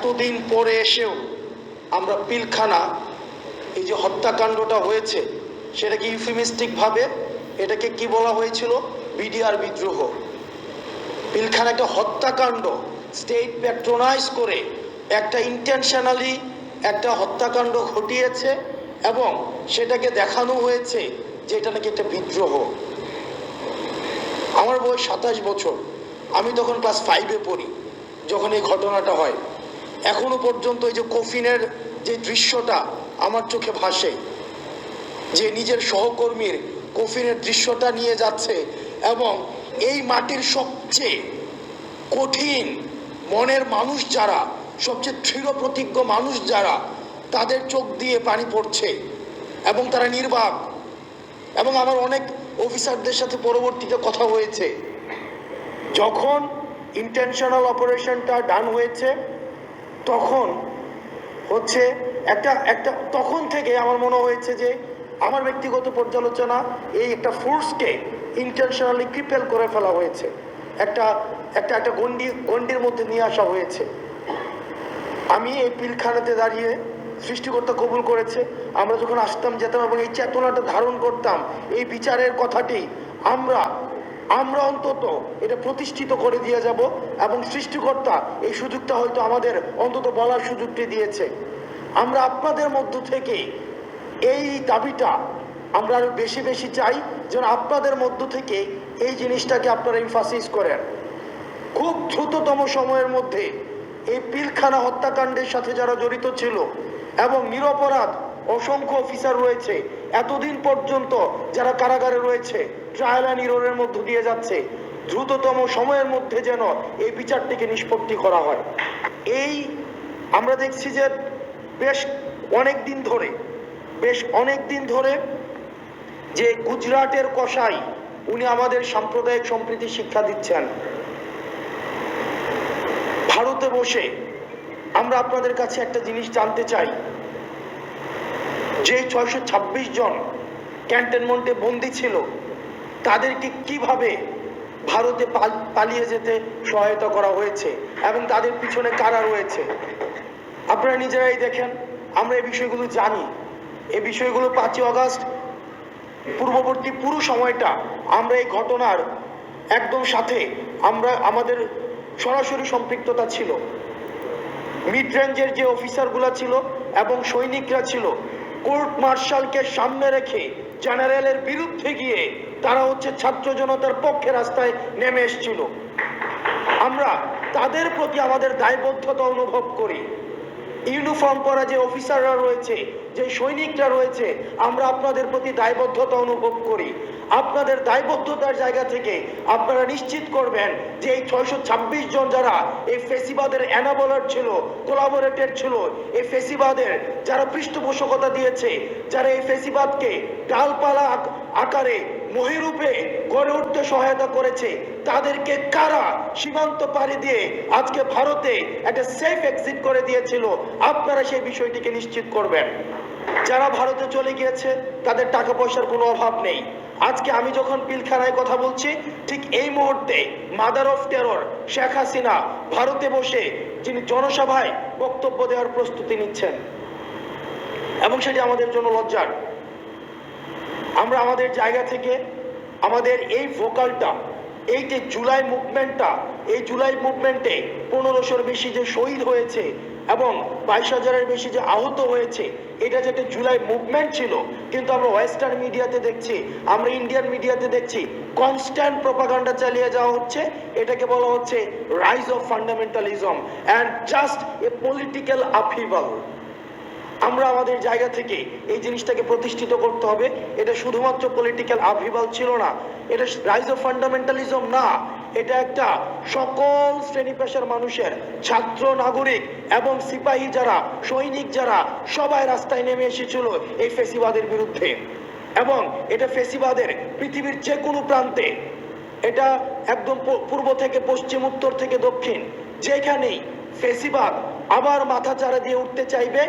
এতদিন পরে এসেও আমরা পিলখানা এই যে হত্যাকাণ্ডটা হয়েছে সেটাকে ইউফেমিস্টিকভাবে এটাকে কি বলা হয়েছিল, বিডিআর বিদ্রোহ। পিলখানা একটা হত্যাকাণ্ড, স্টেট প্যাট্রোনাইজ করে একটা ইন্টেনশনালি একটা হত্যাকাণ্ড ঘটিয়েছে এবং সেটাকে দেখানো হয়েছে যে এটা নাকি একটা বিদ্রোহ। আমার বয়স 27 বছর, আমি তখন ক্লাস 5-এ পড়ি যখন এই ঘটনাটা হয়। এখনো পর্যন্ত এই যে কফিনের যে দৃশ্যটা আমার চোখে ভাসে, যে নিজের সহকর্মীর কফিনের দৃশ্যটা নিয়ে যাচ্ছে এবং এই মাটির সবচেয়ে কঠিন মনের মানুষ যারা, সবচেয়ে দৃঢ় প্রতিজ্ঞ মানুষ যারা, তাদের চোখ দিয়ে পানি পড়ছে এবং তারা নির্বাক। এবং আমার অনেক অফিসারদের সাথে পরবর্তীতে কথা হয়েছে, যখন ইন্টেনশনাল অপারেশনটা ডান হয়েছে তখন হচ্ছে একটা তখন থেকে আমার মনে হয়েছে যে আমার ব্যক্তিগত পর্যালোচনা, এই একটা ফোর্সকে ইন্টেনশনালি ক্রিপেল করে ফেলা হয়েছে, একটা একটা একটা গণ্ডির মধ্যে নিয়ে আসা হয়েছে। আমি এই পিলখানাতে দাঁড়িয়ে সৃষ্টিকর্তা কবুল করেছে, আমরা যখন আসতাম যেতাম এবং এই চেতনাটা ধারণ করতাম, এই বিচারের কথাটি আমরা অন্তত এটা প্রতিষ্ঠিত করে দিয়ে যাব এবং সৃষ্টিকর্তা এই সুযোগটা হয়তো আমাদের অন্তত বলার সুযোগটি দিয়েছে। আমরা আপনাদের মধ্য থেকে এই দাবিটা আমরা আরো বেশি বেশি চাই, যেন আপনাদের মধ্য থেকে এই জিনিসটাকে আপনারা এমফাসিস করেন। খুব দ্রুততম সময়ের মধ্যে এই পিলখানা হত্যাকাণ্ডের সাথে যারা জড়িত ছিল এবং নিরপরাধ অসংখ্য অফিসার রয়েছে এতদিন পর্যন্ত যারা কারাগারে রয়েছে, ট্রায়াল অ্যান্ড এররের মধ্য দিয়ে যাচ্ছে, দ্রুততম সময়ের মধ্যে যেন এই বিচারটিকে নিষ্পত্তি করা হয়। এই আমরা দেখছি যে বেশ অনেক দিন ধরে যে গুজরাটের কসাই, উনি আমাদের সাম্প্রদায়িক সম্প্রীতি শিক্ষা দিচ্ছেন। ভারতে বসে আমরা আপনাদের কাছে একটা জিনিস জানতে চাই, যে 626 জন ক্যান্টনমেন্টে বন্দী ছিল তাদেরকে কিভাবে ভারতে পালিয়ে যেতে সহায়তা করা হয়েছে এবং তাদের পিছনে কারা রয়েছে। আপনারা নিজেরাই দেখেন, আমরা এই বিষয়গুলো জানি। এই বিষয়গুলো 5ই আগস্ট পূর্ববর্তী পুরো সময়টা আমরা এই ঘটনার একদম সাথে আমাদের সরাসরি সম্পৃক্ততা ছিল। মিড রেঞ্জের যে অফিসারগুলো ছিল এবং সৈনিকরা ছিল, কোর্ট মার্শালকে সামনে রেখে জেনারেলের বিরুদ্ধে গিয়ে তারা হচ্ছে ছাত্র জনতার পক্ষে রাস্তায় নেমে এসেছিল। আমরা তাদের প্রতি আমাদের দায়বদ্ধতা অনুভব করি। ইউনিফর্ম পরা যে অফিসাররা রয়েছে, যে সৈনিকরা রয়েছে, আমরা আপনাদের প্রতি দায়বদ্ধতা অনুভব করি। আপনাদের দায়বদ্ধতার জায়গা থেকে আপনারা নিশ্চিত করবেন যে এই 626 জন যারা এই ফেসিবাদের এনাবলার ছিল, কোলাবোরেটর ছিল, এই ফেসিবাদের যারা পৃষ্ঠপোষকতা দিয়েছে, যারা এই ফেসিবাদকে ডালপালা আকারে মহিরূপে গড়ে উঠতে সহায়তা করেছে, তাদেরকে কারা সীমান্ত পাড়ি দিয়ে আজকে ভারতে একটা সেফ এক্সিট করে দিয়েছিল, আপনারা সেই বিষয়টিকে নিশ্চিত করবেন। যারা ভারতে চলে গিয়েছে তাদের টাকা পয়সার কোনো অভাব নেই। আজকে আমি যখন পিলখানায় কথা বলছি, ঠিক এই মুহূর্তে mother of terror Sheikh Hasina ভারতে বসে যিনি জনসভায় বক্তব্য দেওয়ার প্রস্তুতি নিচ্ছেন এবং সেটি আমাদের জন্য লজ্জার। আমরা আমাদের জায়গা থেকে আমাদের এই ভোকালটা, এই যে জুলাই মুভমেন্টটা, এই জুলাই মুভমেন্টে 1500-র বেশি যে শহীদ হয়েছে এবং 22,000-এর বেশি যে আহত হয়েছে, এটা যেটা জুলাই মুভমেন্ট ছিল, কিন্তু আমরা ওয়েস্টার্ন মিডিয়াতে দেখছি, আমরা ইন্ডিয়ান মিডিয়াতে দেখছি কনস্ট্যান্ট প্রপাগান্ডা চালিয়ে যাওয়া হচ্ছে। এটাকে বলা হচ্ছে rise of fundamentalism and just a political upheaval. আমরা আমাদের জায়গা থেকে এই জিনিসটাকে প্রতিষ্ঠিত করতে হবে। এটা শুধুমাত্র পলিটিক্যাল আপহিভাল ছিল না, এটা রাইজ অফ ফান্ডামেন্টালিজম না, এটা একটা সকল শ্রেণী পেশার মানুষের, ছাত্র, নাগরিক এবং সিপাহী যারা, সৈনিক যারা, সবাই রাস্তায় নেমে এসেছিল এই ফেসিবাদের বিরুদ্ধে। এবং এটা ফেসিবাদের পৃথিবীর যে কোনো প্রান্তে, এটা একদম পূর্ব থেকে পশ্চিম, উত্তর থেকে দক্ষিণ, যেখানেই ফেসিবাদ আবার মাথা চাড়া দিয়ে উঠতে চাইবে,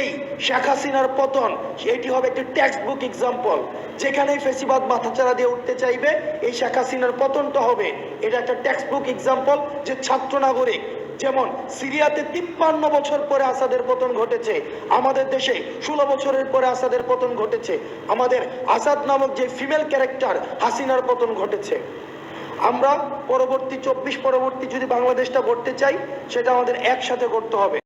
এই শেখ হাসিনার পতন এটি হবে একটি টেক্সট বুক এক্সাম্পল। যেখানেই ফেসিবাদ মাথাচাড়া দিয়ে উঠতে চাইবে, এই শেখ হাসিনার পতনটা হবে এটা একটা টেক্সট বুক এক্সাম্পল যে ছাত্র নাগরিক যেমন সিরিয়াতে 53 বছর পরে আসাদের পতন ঘটেছে, আমাদের দেশে 16 বছরের পরে আসাদের পতন ঘটেছে, আমাদের আসাদ নামক যে ফিমেল ক্যারেক্টার হাসিনার পতন ঘটেছে। আমরা পরবর্তী 24 পরবর্তী যদি বাংলাদেশটা গড়তে চাই, সেটা আমাদের একসাথে করতে হবে।